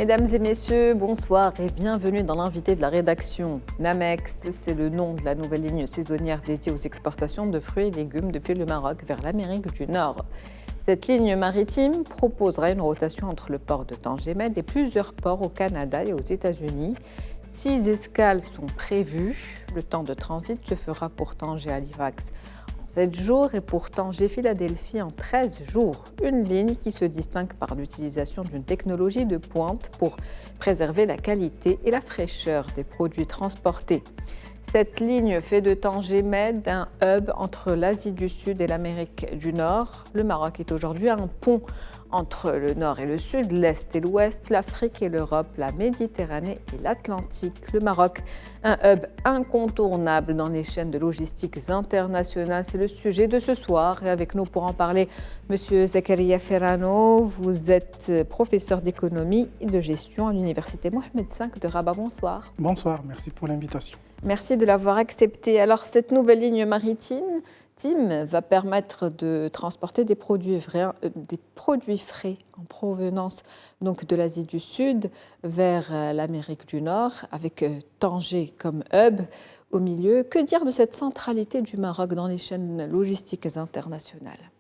Mesdames et messieurs, bonsoir et bienvenue dans l'invité de la rédaction. Namex, c'est le nom de la nouvelle ligne saisonnière dédiée aux exportations de fruits et légumes depuis le Maroc vers l'Amérique du Nord. Cette ligne maritime proposera une rotation entre le port de Tanger-Med et plusieurs ports au Canada et aux États-Unis. 6 escales sont prévues. Le temps de transit se fera pour Tanger-Halifax en 7 jours et pour Tanger-Philadelphie en 13 jours. Une ligne qui se distingue par l'utilisation d'une technologie de pointe pour préserver la qualité et la fraîcheur des produits transportés. Cette ligne fait de Tanger-Med un hub entre l'Asie du Sud et l'Amérique du Nord. Le Maroc est aujourd'hui un pont entre le Nord et le Sud, l'Est et l'Ouest, l'Afrique et l'Europe, la Méditerranée et l'Atlantique. Le Maroc, un hub incontournable dans les chaînes de logistique internationales. C'est le sujet de ce soir. Et avec nous pour en parler, Monsieur Zakaria Ferrano, vous êtes professeur d'économie et de gestion à l'Université Mohamed V de Rabat. Bonsoir. Bonsoir, merci pour l'invitation. Merci de l'avoir accepté. Alors, cette nouvelle ligne maritime va permettre de transporter des produits frais en provenance donc de l'Asie du Sud vers l'Amérique du Nord, avec Tanger comme hub au milieu. Que dire de cette centralité du Maroc dans les chaînes logistiques internationales ?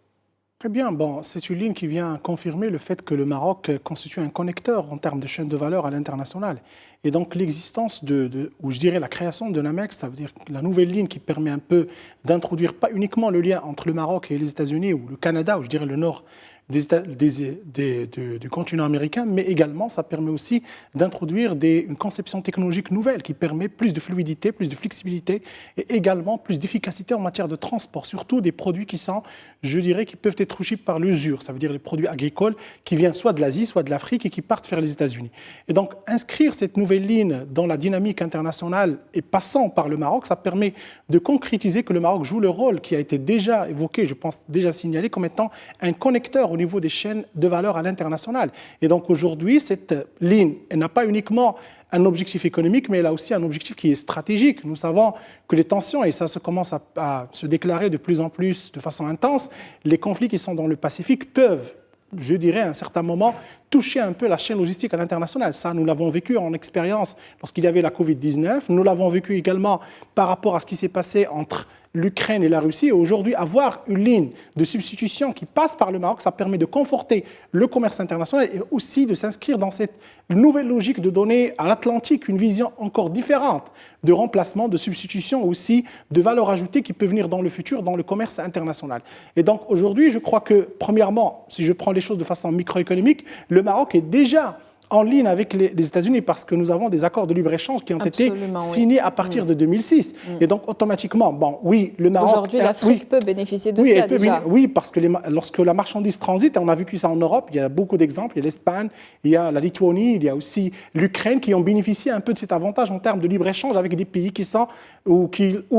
Très bien, c'est une ligne qui vient confirmer le fait que le Maroc constitue un connecteur en termes de chaîne de valeur à l'international. Et donc l'existence ou je dirais la création de Namex, ça veut dire la nouvelle ligne qui permet un peu d'introduire pas uniquement le lien entre le Maroc et les États-Unis ou le Canada, ou je dirais le nord du continent américain, mais également ça permet aussi d'introduire une conception technologique nouvelle qui permet plus de fluidité, plus de flexibilité et également plus d'efficacité en matière de transport, surtout des produits qui sont, je dirais, qui peuvent être touchés par l'usure, ça veut dire les produits agricoles qui viennent soit de l'Asie, soit de l'Afrique et qui partent vers les États-Unis. Et donc inscrire cette nouvelle ligne dans la dynamique internationale et passant par le Maroc, ça permet de concrétiser que le Maroc joue le rôle qui a été déjà évoqué, je pense déjà signalé comme étant un connecteur au niveau des chaînes de valeur à l'international. Et donc aujourd'hui, cette ligne, elle n'a pas uniquement un objectif économique, mais elle a aussi un objectif qui est stratégique. Nous savons que les tensions, et ça se commence à se déclarer de plus en plus de façon intense, les conflits qui sont dans le Pacifique peuvent, je dirais, à un certain moment, toucher un peu la chaîne logistique à l'international. Ça, nous l'avons vécu en expérience lorsqu'il y avait la Covid-19. Nous l'avons vécu également par rapport à ce qui s'est passé entre l'Ukraine et la Russie. Et aujourd'hui, avoir une ligne de substitution qui passe par le Maroc, ça permet de conforter le commerce international et aussi de s'inscrire dans cette nouvelle logique de donner à l'Atlantique une vision encore différente de remplacement, de substitution, aussi de valeur ajoutée qui peut venir dans le futur dans le commerce international. Et donc aujourd'hui, je crois que, premièrement, si je prends les choses de façon microéconomique, le Maroc est déjà en ligne avec les États-Unis parce que nous avons des accords de libre-échange qui ont été signés à partir de 2006. Et donc, automatiquement, oui, le Maroc... Aujourd'hui, l'Afrique peut bénéficier de cela déjà. Oui, parce que lorsque la marchandise transite, on a vécu ça en Europe, il y a beaucoup d'exemples, il y a l'Espagne, il y a la Lituanie, il y a aussi l'Ukraine qui ont bénéficié un peu de cet avantage en termes de libre-échange avec des pays qui sont, où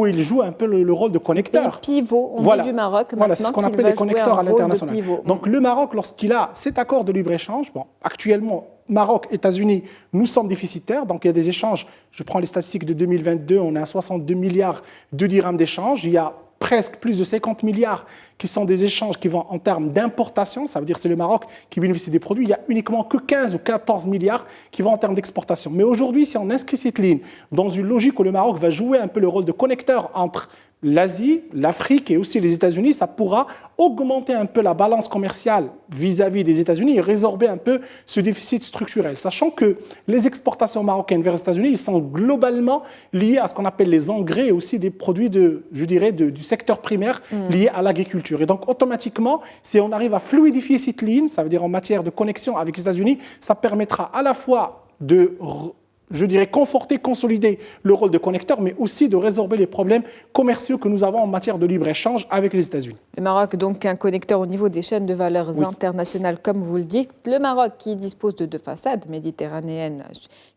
ils jouent un peu le rôle de connecteur. Pivot, on dit du Maroc voilà, c'est ce qu'on appelle les connecteurs à l'international. Donc le Maroc, lorsqu'il a cet accord de libre-échange, actuellement, Maroc, États-Unis, nous sommes déficitaires, donc il y a des échanges. Je prends les statistiques de 2022, on est à 62 milliards de dirhams d'échanges. Il y a presque plus de 50 milliards qui sont des échanges qui vont en termes d'importation, ça veut dire que c'est le Maroc qui bénéficie des produits. Il n'y a uniquement que 15 ou 14 milliards qui vont en termes d'exportation. Mais aujourd'hui, si on inscrit cette ligne dans une logique où le Maroc va jouer un peu le rôle de connecteur entre l'Asie, l'Afrique et aussi les États-Unis, ça pourra augmenter un peu la balance commerciale vis-à-vis des États-Unis et résorber un peu ce déficit structurel. Sachant que les exportations marocaines vers les États-Unis, ils sont globalement liés à ce qu'on appelle les engrais et aussi des produits du secteur primaire liés à l'agriculture. Et donc, automatiquement, si on arrive à fluidifier cette ligne, ça veut dire en matière de connexion avec les États-Unis, ça permettra à la fois de conforter, consolider le rôle de connecteur, mais aussi de résorber les problèmes commerciaux que nous avons en matière de libre-échange avec les États-Unis. Le Maroc, donc, un connecteur au niveau des chaînes de valeurs internationales, comme vous le dites. Le Maroc, qui dispose de 2 façades méditerranéennes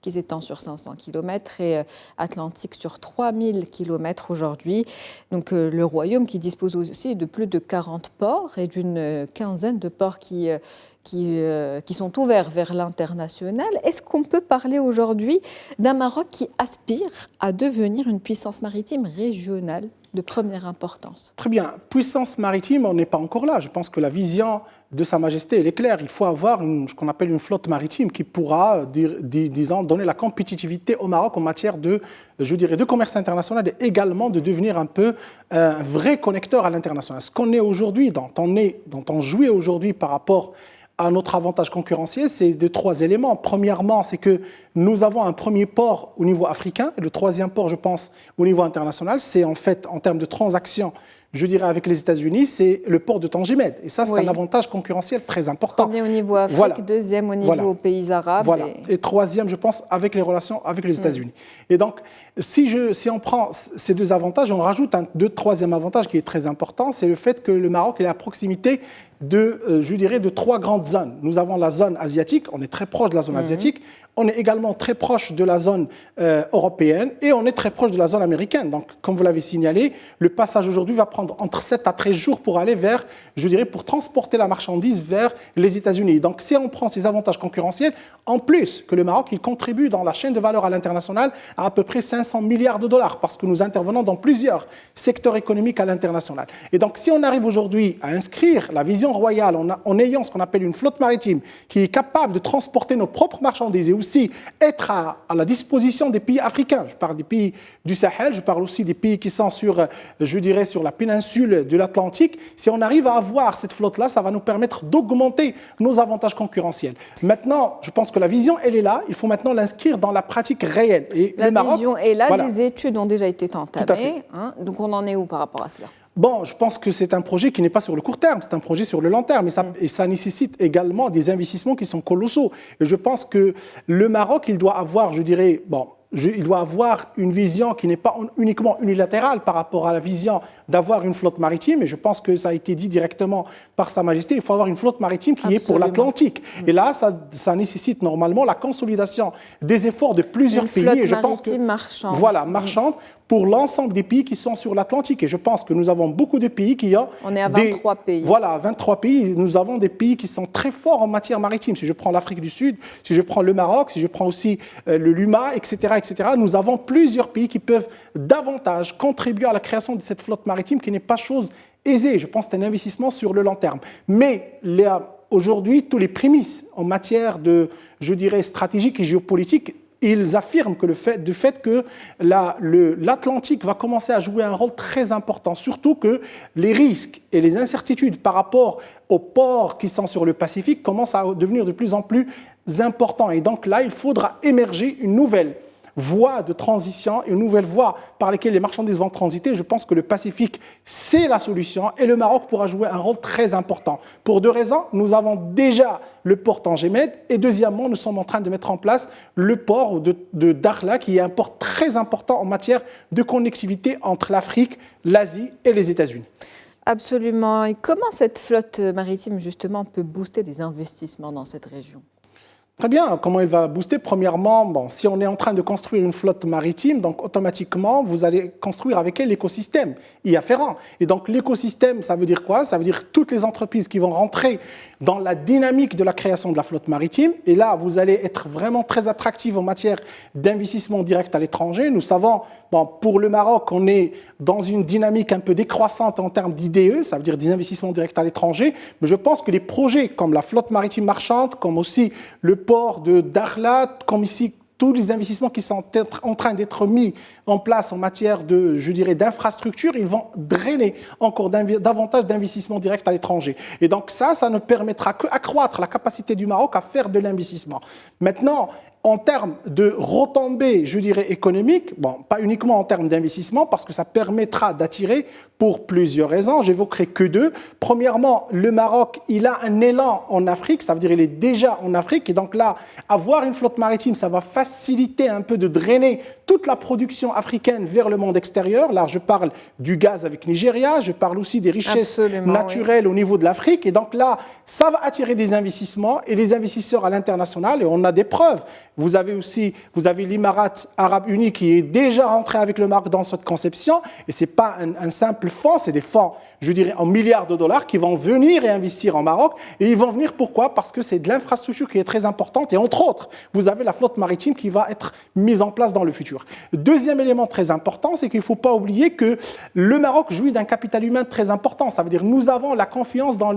qui s'étendent sur 500 km et atlantiques sur 3000 km aujourd'hui. Donc, le Royaume, qui dispose aussi de plus de 40 ports et d'une quinzaine de ports qui sont ouverts vers l'international. Est-ce qu'on peut parler aujourd'hui d'un Maroc qui aspire à devenir une puissance maritime régionale de première importance? Très bien. Puissance maritime, on n'est pas encore là. Je pense que la vision de Sa Majesté, elle est claire. Il faut avoir ce qu'on appelle une flotte maritime qui pourra, disons, donner la compétitivité au Maroc en matière de, je dirais, de commerce international et également de devenir un peu un vrai connecteur à l'international. Ce qu'on est aujourd'hui, dont on jouit aujourd'hui par rapport à notre avantage concurrentiel, c'est de 3 éléments. Premièrement, c'est que nous avons un premier port au niveau africain. Et le troisième port, je pense, au niveau international, c'est en fait, en termes de transactions, je dirais avec les États-Unis, c'est le port de Tangimed. Et ça, c'est un avantage concurrentiel très important. Premier au niveau Afrique, deuxième au niveau pays arabes. Voilà. Et troisième, je pense, avec les relations avec les États-Unis. Et donc, si on prend ces 2 avantages, on rajoute un troisième avantage qui est très important, c'est le fait que le Maroc est à proximité de 3 grandes zones. Nous avons la zone asiatique, on est très proche de la zone asiatique, on est également très proche de la zone européenne et on est très proche de la zone américaine. Donc, comme vous l'avez signalé, le passage aujourd'hui va prendre entre 7 à 13 jours pour aller vers, pour transporter la marchandise vers les États-Unis. Donc, si on prend ces avantages concurrentiels, en plus que le Maroc, il contribue dans la chaîne de valeur à l'international à peu près 500 milliards de dollars parce que nous intervenons dans plusieurs secteurs économiques à l'international. Et donc, si on arrive aujourd'hui à inscrire la vision royale en ayant ce qu'on appelle une flotte maritime qui est capable de transporter nos propres marchandises et aussi être à la disposition des pays africains. Je parle des pays du Sahel, je parle aussi des pays qui sont sur la péninsule de l'Atlantique. Si on arrive à avoir cette flotte-là, ça va nous permettre d'augmenter nos avantages concurrentiels. Maintenant, je pense que la vision, elle est là. Il faut maintenant l'inscrire dans la pratique réelle. Et la vision est là, des études ont déjà été entamées. Donc on en est où par rapport à cela ? Bon, je pense que c'est un projet qui n'est pas sur le court terme, c'est un projet sur le long terme. Et ça nécessite également des investissements qui sont colossaux. Et je pense que le Maroc, il doit avoir, il doit avoir une vision qui n'est pas uniquement unilatérale par rapport à la vision d'avoir une flotte maritime. Et je pense que ça a été dit directement par Sa Majesté. Il faut avoir une flotte maritime qui est pour l'Atlantique. Et là, ça nécessite normalement la consolidation des efforts de plusieurs pays. Et je pense que marchande. Voilà, marchande pour l'ensemble des pays qui sont sur l'Atlantique. Et je pense que nous avons beaucoup de pays qui ont... On est à 23 pays. Voilà, 23 pays. Nous avons des pays qui sont très forts en matière maritime. Si je prends l'Afrique du Sud, si je prends le Maroc, si je prends aussi le Luma, etc., nous avons plusieurs pays qui peuvent davantage contribuer à la création de cette flotte maritime qui n'est pas chose aisée. Je pense que c'est un investissement sur le long terme. Mais aujourd'hui, tous les prémices en matière de, stratégique et géopolitique, ils affirment que le fait que l'Atlantique va commencer à jouer un rôle très important, surtout que les risques et les incertitudes par rapport aux ports qui sont sur le Pacifique commencent à devenir de plus en plus importants. Et donc là, il faudra émerger une nouvelle voie de transition, une nouvelle voie par laquelle les marchandises vont transiter. Je pense que le Pacifique, c'est la solution et le Maroc pourra jouer un rôle très important. Pour 2 raisons, nous avons déjà le port Tangimed et deuxièmement, nous sommes en train de mettre en place le port de Dakhla qui est un port très important en matière de connectivité entre l'Afrique, l'Asie et les États-Unis. Absolument. Et comment cette flotte maritime, justement, peut booster les investissements dans cette région ? Très bien. Comment il va booster ? Premièrement, si on est en train de construire une flotte maritime, donc automatiquement, vous allez construire avec elle l'écosystème y afférent. Et donc l'écosystème, ça veut dire quoi ? Ça veut dire toutes les entreprises qui vont rentrer dans la dynamique de la création de la flotte maritime. Et là, vous allez être vraiment très attractif en matière d'investissement direct à l'étranger. Nous savons, pour le Maroc, on est dans une dynamique un peu décroissante en termes d'IDE, ça veut dire des investissements directs à l'étranger. Mais je pense que les projets comme la flotte maritime marchande, comme aussi le port de Dakhla, comme ici tous les investissements qui sont en train d'être mis en place en matière d'infrastructures, ils vont drainer encore davantage d'investissements directs à l'étranger. Et donc ça ne permettra qu'accroître la capacité du Maroc à faire de l'investissement. Maintenant, en termes de retombées, économiques, pas uniquement en termes d'investissement, parce que ça permettra d'attirer pour plusieurs raisons. J'évoquerai que 2. Premièrement, le Maroc, il a un élan en Afrique, ça veut dire qu'il est déjà en Afrique. Et donc là, avoir une flotte maritime, ça va faciliter un peu de drainer toute la production africaine vers le monde extérieur. Là, je parle du gaz avec Nigeria, je parle aussi des richesses naturelles au niveau de l'Afrique. Et donc là, ça va attirer des investissements et les investisseurs à l'international. Et on a des preuves. vous avez l'Émirat arabe uni qui est déjà rentré avec le Maroc dans cette conception. Et ce n'est pas un simple fonds, c'est des fonds, je dirais, en milliards de dollars qui vont venir et investir en Maroc. Et ils vont venir pourquoi? Parce que c'est de l'infrastructure qui est très importante. Et entre autres, vous avez la flotte maritime qui va être mise en place dans le futur. Deuxième élément très important, c'est qu'il ne faut pas oublier que le Maroc jouit d'un capital humain très important. Ça veut dire que nous avons la confiance dans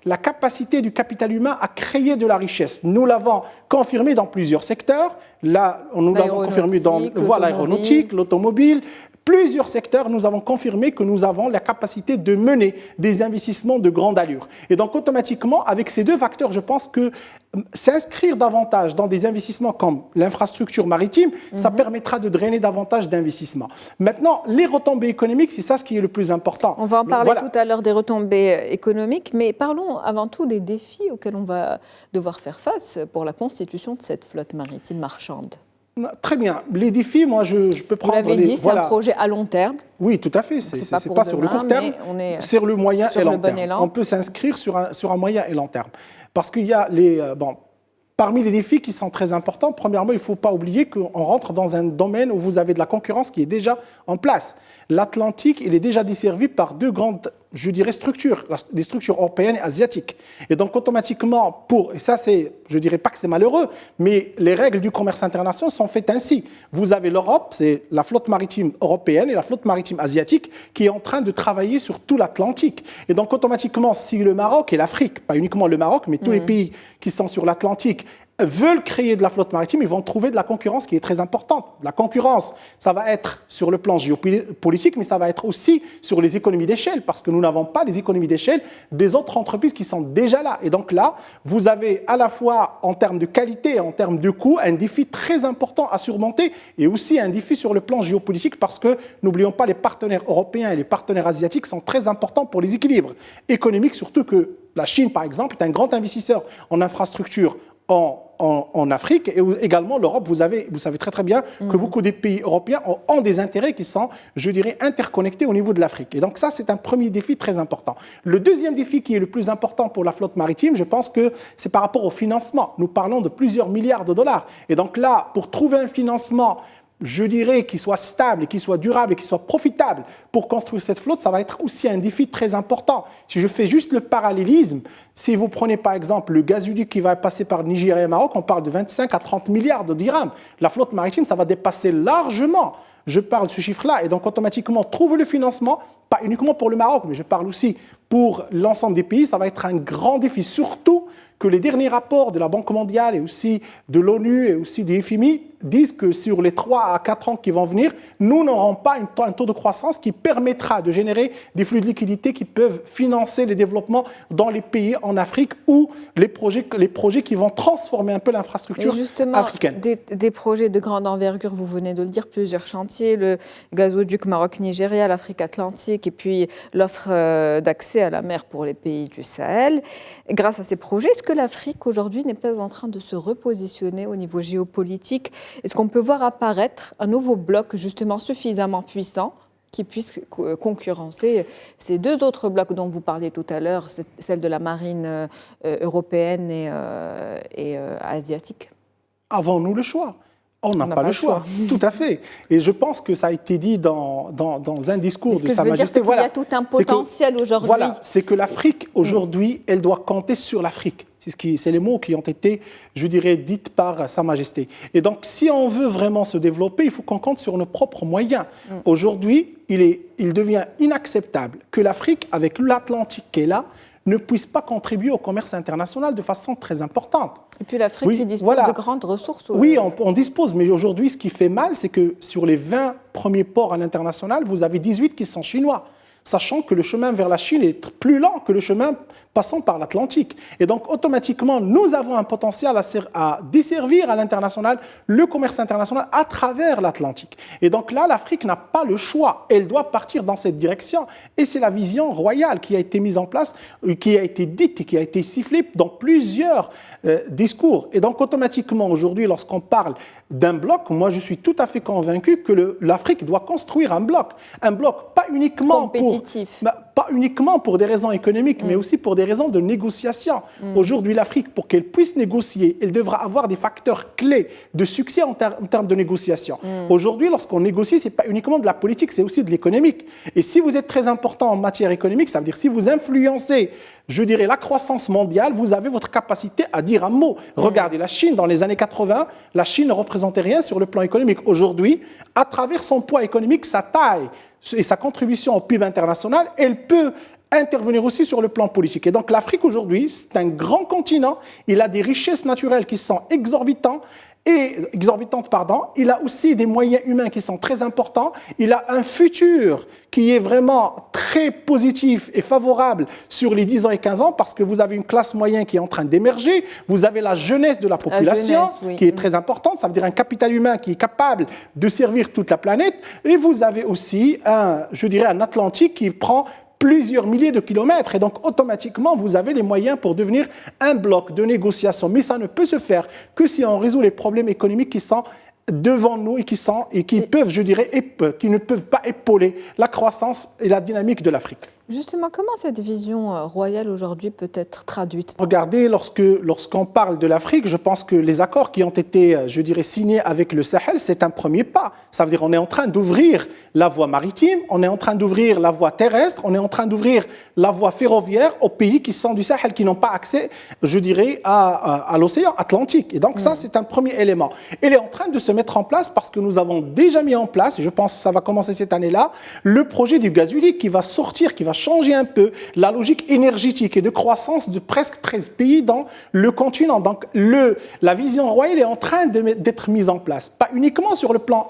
la capacité du capital humain à créer de la richesse. Nous l'avons confirmé dans plusieurs secteurs. Là, nous l'avons confirmé dans l'aéronautique, l'automobile. Plusieurs secteurs, nous avons confirmé que nous avons la capacité de mener des investissements de grande allure. Et donc, automatiquement, avec ces deux facteurs, je pense que s'inscrire davantage dans des investissements comme l'infrastructure maritime, ça permettra de drainer davantage d'investissements. Maintenant, les retombées économiques, c'est ça ce qui est le plus important. On va en parler tout à l'heure des retombées économiques, mais parlons avant tout des défis auxquels on va devoir faire face pour la constitution de cette flotte maritime marchande. Très bien. Les défis, moi, je peux prendre... Vous l'avez dit, c'est un projet à long terme. Oui, tout à fait. C'est pas sur le court terme, c'est le moyen et long terme. On peut s'inscrire sur un moyen et long terme. Parce qu'il y a parmi les défis qui sont très importants, premièrement, il ne faut pas oublier qu'on rentre dans un domaine où vous avez de la concurrence qui est déjà en place. L'Atlantique, il est déjà desservi par deux grandes, je dirais, structures, des structures européennes et asiatiques. Et donc, automatiquement, et ça, je ne dirais pas que c'est malheureux, mais les règles du commerce international sont faites ainsi. Vous avez l'Europe, c'est la flotte maritime européenne et la flotte maritime asiatique qui est en train de travailler sur tout l'Atlantique. Et donc, automatiquement, si le Maroc et l'Afrique, pas uniquement le Maroc, mais tous les pays qui sont sur l'Atlantique, veulent créer de la flotte maritime, ils vont trouver de la concurrence qui est très importante. La concurrence, ça va être sur le plan géopolitique, mais ça va être aussi sur les économies d'échelle, parce que nous n'avons pas les économies d'échelle des autres entreprises qui sont déjà là. Et donc là, vous avez à la fois en termes de qualité et en termes de coût, un défi très important à surmonter, et aussi un défi sur le plan géopolitique, parce que n'oublions pas, les partenaires européens et les partenaires asiatiques sont très importants pour les équilibres économiques, surtout que la Chine, par exemple, est un grand investisseur en infrastructure en Afrique, et également l'Europe. Vous savez très très bien que beaucoup des pays européens ont des intérêts qui sont, je dirais, interconnectés au niveau de l'Afrique. Et donc ça, c'est un premier défi très important. Le deuxième défi qui est le plus important pour la flotte maritime, je pense que c'est par rapport au financement. Nous parlons de plusieurs milliards de dollars. Et donc là, pour trouver un financement, je dirais, qui soit stable, qui soit durable et qui soit profitable pour construire cette flotte, ça va être aussi un défi très important. Si je fais juste le parallélisme, si vous prenez par exemple le gazoduc qui va passer par le Nigeria et le Maroc, on parle de 25 à 30 milliards de dirhams. La flotte maritime, ça va dépasser largement, je parle de ce chiffre-là, et donc automatiquement trouver le financement, pas uniquement pour le Maroc, mais je parle aussi pour l'ensemble des pays, ça va être un grand défi, surtout que les derniers rapports de la Banque mondiale et aussi de l'ONU et aussi du FMI disent que sur les 3 à 4 ans qui vont venir, nous n'aurons pas un taux de croissance qui permettra de générer des flux de liquidités qui peuvent financer les développements dans les pays en Afrique ou les projets qui vont transformer un peu l'infrastructure africaine. Des projets de grande envergure, vous venez de le dire, plusieurs chantiers, le gazoduc Maroc-Nigéria, l'Afrique atlantique et puis l'offre d'accès à la mer pour les pays du Sahel. Grâce à ces projets, est-ce que l'Afrique aujourd'hui n'est pas en train de se repositionner au niveau géopolitique? Est-ce qu'on peut voir apparaître un nouveau bloc justement suffisamment puissant qui puisse concurrencer ces deux autres blocs dont vous parliez tout à l'heure, celle de la marine européenne et asiatique? Avons-nous le choix? On n'a pas le choix, tout à fait. Et je pense que ça a été dit dans un discours de Sa Majesté. Il y a tout un potentiel aujourd'hui. Voilà, c'est que l'Afrique, aujourd'hui, elle doit compter sur l'Afrique. C'est les mots qui ont été, je dirais, dits par Sa Majesté. Et donc, si on veut vraiment se développer, il faut qu'on compte sur nos propres moyens. Aujourd'hui, il devient inacceptable que l'Afrique, avec l'Atlantique qui est là, ne puisse pas contribuer au commerce international de façon très importante. Et puis l'Afrique qui dispose de grandes ressources. Oui, on dispose, mais aujourd'hui, ce qui fait mal, c'est que sur les 20 premiers ports à l'international, vous avez 18 qui sont chinois, sachant que le chemin vers la Chine est plus lent que le chemin passant par l'Atlantique. Et donc, automatiquement, nous avons un potentiel à desservir à l'international le commerce international à travers l'Atlantique. Et donc là, l'Afrique n'a pas le choix. Elle doit partir dans cette direction. Et c'est la vision royale qui a été mise en place, qui a été dite et qui a été sifflée dans plusieurs discours. Et donc, automatiquement, aujourd'hui, lorsqu'on parle d'un bloc, moi, je suis tout à fait convaincu que l'Afrique doit construire un bloc. Un bloc, pas uniquement compétitif. pas uniquement pour des raisons économiques, mais aussi pour des raisons de négociation. Aujourd'hui, l'Afrique, pour qu'elle puisse négocier, elle devra avoir des facteurs clés de succès en termes de négociation. Aujourd'hui, lorsqu'on négocie, ce n'est pas uniquement de la politique, c'est aussi de l'économique. Et si vous êtes très important en matière économique, ça veut dire si vous influencez, je dirais, la croissance mondiale, vous avez votre capacité à dire un mot. Regardez, la Chine, dans les années 80, la Chine ne représentait rien sur le plan économique. Aujourd'hui, à travers son poids économique, sa taille et sa contribution au PIB international, elle peut intervenir aussi sur le plan politique. Et donc l'Afrique aujourd'hui, c'est un grand continent, il a des richesses naturelles qui sont exorbitantes, il a aussi des moyens humains qui sont très importants, il a un futur qui est vraiment très positif et favorable sur les 10 ans et 15 ans parce que vous avez une classe moyenne qui est en train d'émerger, vous avez la jeunesse de la population qui est très importante, ça veut dire un capital humain qui est capable de servir toute la planète et vous avez aussi un Atlantique qui prend plusieurs milliers de kilomètres et donc automatiquement vous avez les moyens pour devenir un bloc de négociation. Mais ça ne peut se faire que si on résout les problèmes économiques qui sont devant nous et qui peuvent, qui ne peuvent pas épauler la croissance et la dynamique de l'Afrique. Justement, comment cette vision royale aujourd'hui peut être traduite? Regardez, lorsqu'on parle de l'Afrique, je pense que les accords qui ont été, signés avec le Sahel, c'est un premier pas. Ça veut dire qu'on est en train d'ouvrir la voie maritime, on est en train d'ouvrir la voie terrestre, on est en train d'ouvrir la voie ferroviaire aux pays qui sont du Sahel, qui n'ont pas accès, à l'océan Atlantique. Et donc ça, c'est un premier élément. Il est en train de se mettre en place parce que nous avons déjà mis en place, et je pense que ça va commencer cette année-là, le projet du gaz unique qui va sortir, qui va changer un peu la logique énergétique et de croissance de presque 13 pays dans le continent. Donc la vision royale est en train d'être mise en place, pas uniquement sur le plan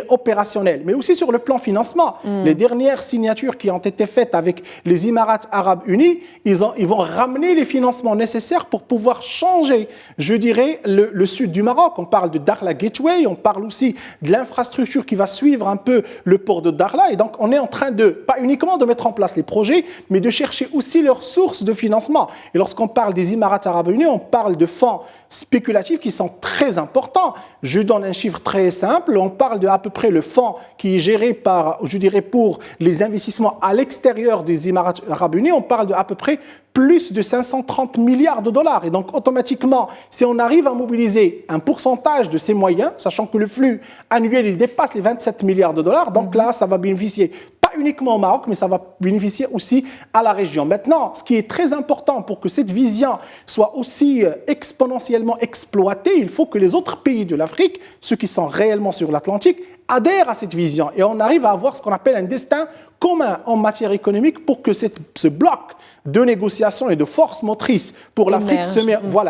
opérationnel, mais aussi sur le plan financement. Les dernières signatures qui ont été faites avec les Émirats arabes unis, ils vont ramener les financements nécessaires pour pouvoir changer, le sud du Maroc. On parle de Dakhla Gateway, on parle aussi de l'infrastructure qui va suivre un peu le port de Dakhla. Et donc, on est en train pas uniquement de mettre en place les projets, mais de chercher aussi leurs sources de financement. Et lorsqu'on parle des Émirats arabes unis, on parle de fonds spéculatifs qui sont très importants. Je donne un chiffre très simple. On parle de à peu près le fonds qui est géré pour les investissements à l'extérieur des Émirats arabes unis. On parle de à peu près plus de 530 milliards de dollars. Et donc, automatiquement, si on arrive à mobiliser un pourcentage de ces moyens, sachant que le flux annuel, il dépasse les 27 milliards de dollars, donc là, ça va bénéficier pas uniquement au Maroc, mais ça va bénéficier aussi à la région. Maintenant, ce qui est très important pour que cette vision soit aussi exponentiellement exploitée, il faut que les autres pays de l'Afrique, ceux qui sont réellement sur l'Atlantique, adhèrent à cette vision. Et on arrive à avoir ce qu'on appelle un destin commun en matière économique pour que ce bloc de négociation et de force motrice pour l'Afrique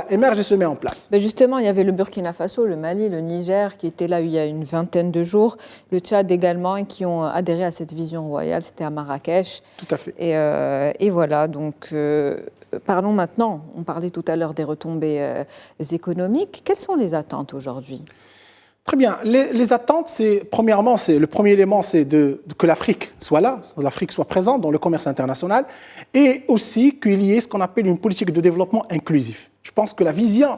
émerge et se met en place. Mais justement, il y avait le Burkina Faso, le Mali, le Niger qui étaient là il y a une vingtaine de jours, le Tchad également, et qui ont adhéré à cette vision royale. C'était à Marrakech. Tout à fait. Et voilà, donc parlons maintenant. On parlait tout à l'heure des retombées économiques. Quelles sont les attentes aujourd'hui ? Très bien. Les attentes, premièrement, le premier élément, c'est que l'Afrique soit là, l'Afrique soit présente dans le commerce international, et aussi qu'il y ait ce qu'on appelle une politique de développement inclusif. Je pense que la vision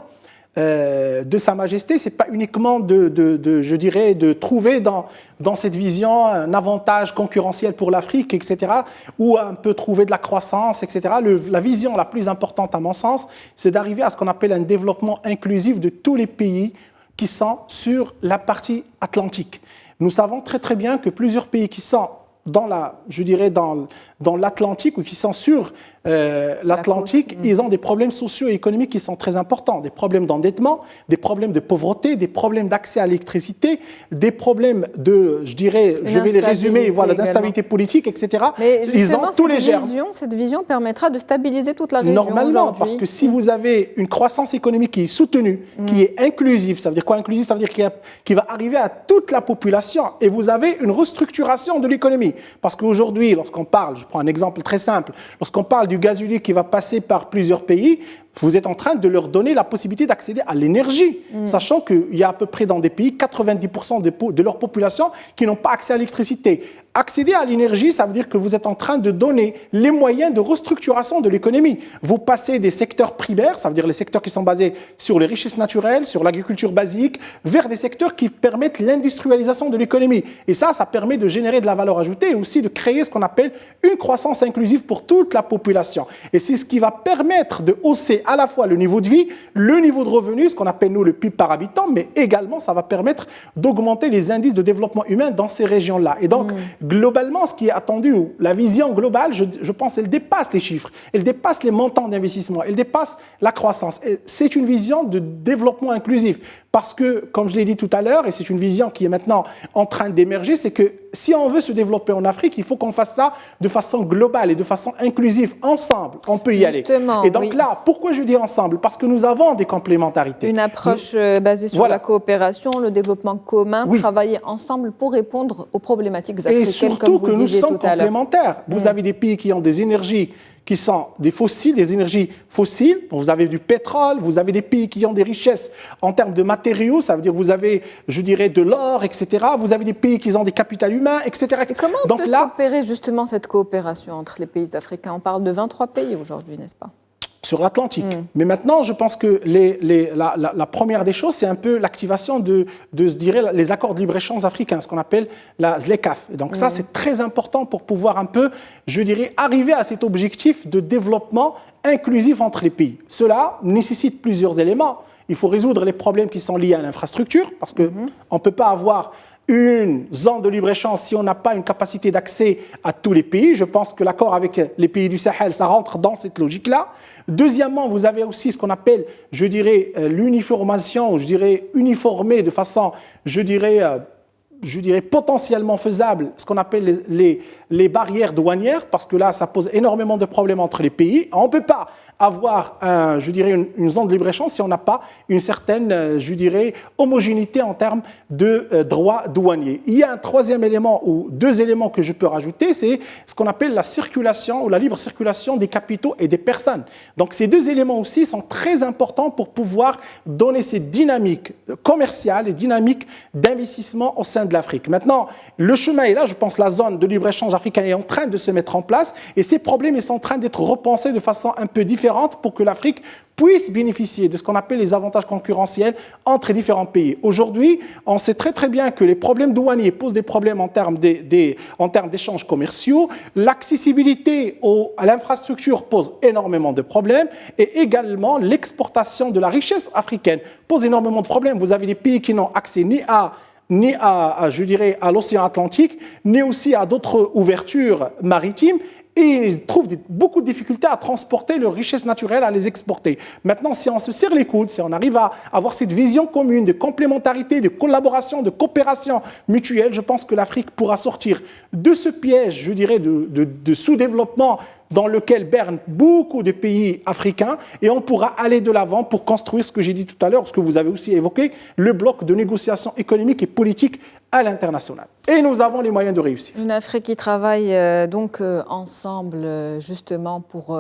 de Sa Majesté, c'est pas uniquement de trouver dans cette vision un avantage concurrentiel pour l'Afrique, etc., ou un peu trouver de la croissance, etc. La vision la plus importante, à mon sens, c'est d'arriver à ce qu'on appelle un développement inclusif de tous les pays qui sont sur la partie atlantique. Nous savons très très bien que plusieurs pays qui sont dans l'Atlantique ou qui sont sur l'Atlantique, ils ont des problèmes socio-économiques qui sont très importants, des problèmes d'endettement, des problèmes de pauvreté, des problèmes d'accès à l'électricité, des problèmes d'instabilité politique, etc. Mais ils ont tous les germes. Cette vision permettra de stabiliser toute la région. Normalement, parce que si vous avez une croissance économique qui est soutenue, qui est inclusive, ça veut dire quoi inclusive? Ça veut dire qui va arriver à toute la population, et vous avez une restructuration de l'économie. Parce qu'aujourd'hui, lorsqu'on parle, je prends un exemple très simple, lorsqu'on parle du gaz unique qui va passer par plusieurs pays, vous êtes en train de leur donner la possibilité d'accéder à l'énergie, sachant qu'il y a à peu près dans des pays 90% de leur population qui n'ont pas accès à l'électricité. Accéder à l'énergie, ça veut dire que vous êtes en train de donner les moyens de restructuration de l'économie. Vous passez des secteurs primaires, ça veut dire les secteurs qui sont basés sur les richesses naturelles, sur l'agriculture basique, vers des secteurs qui permettent l'industrialisation de l'économie. Et ça permet de générer de la valeur ajoutée et aussi de créer ce qu'on appelle une croissance inclusive pour toute la population. Et c'est ce qui va permettre de hausser à la fois le niveau de vie, le niveau de revenu, ce qu'on appelle nous le PIB par habitant, mais également ça va permettre d'augmenter les indices de développement humain dans ces régions-là. Et donc, globalement, ce qui est attendu, la vision globale, je pense, elle dépasse les chiffres, elle dépasse les montants d'investissement, elle dépasse la croissance. C'est une vision de développement inclusif. Parce que, comme je l'ai dit tout à l'heure, et c'est une vision qui est maintenant en train d'émerger, c'est que si on veut se développer en Afrique, il faut qu'on fasse ça de façon globale et de façon inclusive. Ensemble, on peut y aller. Et donc là, pourquoi je dis ensemble? Parce que nous avons des complémentarités. Une approche basée sur la coopération, le développement commun, travailler ensemble pour répondre aux problématiques africaines, et surtout que nous sommes complémentaires. Vous avez des pays qui ont des énergies qui sont des fossiles, des énergies fossiles. Vous avez du pétrole, vous avez des pays qui ont des richesses en termes de matériaux, ça veut dire vous avez, je dirais, de l'or, etc. Vous avez des pays qui ont des capitaux humains, etc. Et comment on peut s'opérer justement cette coopération entre les pays africains? On parle de 23 pays aujourd'hui, n'est-ce pas? Sur l'Atlantique. Mais maintenant, je pense que la première des choses, c'est un peu l'activation de je dirais, les accords de libre-échange africains, ce qu'on appelle la ZLECAf. Et donc ça, c'est très important pour pouvoir un peu, je dirais, arriver à cet objectif de développement inclusif entre les pays. Cela nécessite plusieurs éléments. Il faut résoudre les problèmes qui sont liés à l'infrastructure, parce qu'on ne peut pas avoir une zone de libre-échange si on n'a pas une capacité d'accès à tous les pays. Je pense que l'accord avec les pays du Sahel, ça rentre dans cette logique-là. Deuxièmement, vous avez aussi ce qu'on appelle, je dirais, l'uniformisation, je dirais, uniformée de façon, je dirais, potentiellement faisable, ce qu'on appelle les barrières douanières, parce que là, ça pose énormément de problèmes entre les pays. On ne peut pas avoir, je dirais, une zone de libre-échange si on n'a pas une certaine, je dirais, homogénéité en termes de droits douaniers. Il y a un troisième élément, ou deux éléments que je peux rajouter, c'est ce qu'on appelle la circulation, ou la libre circulation des capitaux et des personnes. Donc ces deux éléments aussi sont très importants pour pouvoir donner cette dynamique commerciale et dynamique d'investissement au sein de l'Afrique. Maintenant, le chemin est là, je pense que la zone de libre-échange africaine est en train de se mettre en place et ces problèmes sont en train d'être repensés de façon un peu différente pour que l'Afrique puisse bénéficier de ce qu'on appelle les avantages concurrentiels entre les différents pays. Aujourd'hui, on sait très très bien que les problèmes douaniers posent des problèmes en termes d'échanges commerciaux, l'accessibilité à l'infrastructure pose énormément de problèmes et également l'exportation de la richesse africaine pose énormément de problèmes. Vous avez des pays qui n'ont accès ni à je dirais, à l'océan Atlantique, ni aussi à d'autres ouvertures maritimes. Et ils trouvent beaucoup de difficultés à transporter leurs richesses naturelles, à les exporter. Maintenant, si on se serre les coudes, si on arrive à avoir cette vision commune de complémentarité, de collaboration, de coopération mutuelle, je pense que l'Afrique pourra sortir de ce piège, je dirais, de sous-développement dans lequel bernent beaucoup de pays africains et on pourra aller de l'avant pour construire ce que j'ai dit tout à l'heure, ce que vous avez aussi évoqué, le bloc de négociation économique et politique à l'international. Et nous avons les moyens de réussir. Une Afrique qui travaille donc ensemble justement pour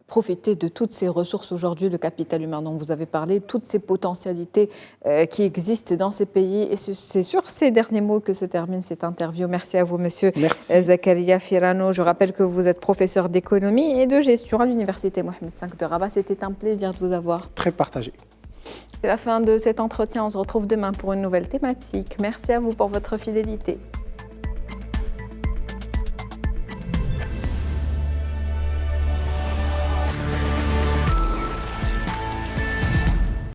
profiter de toutes ces ressources aujourd'hui, le capital humain dont vous avez parlé, toutes ces potentialités qui existent dans ces pays. Et c'est sur ces derniers mots que se termine cette interview. Merci à vous, monsieur Zakaria Firano. Je rappelle que vous êtes professeur d'économie et de gestion à l'Université Mohamed V de Rabat. C'était un plaisir de vous avoir. Très partagé. C'est la fin de cet entretien. On se retrouve demain pour une nouvelle thématique. Merci à vous pour votre fidélité.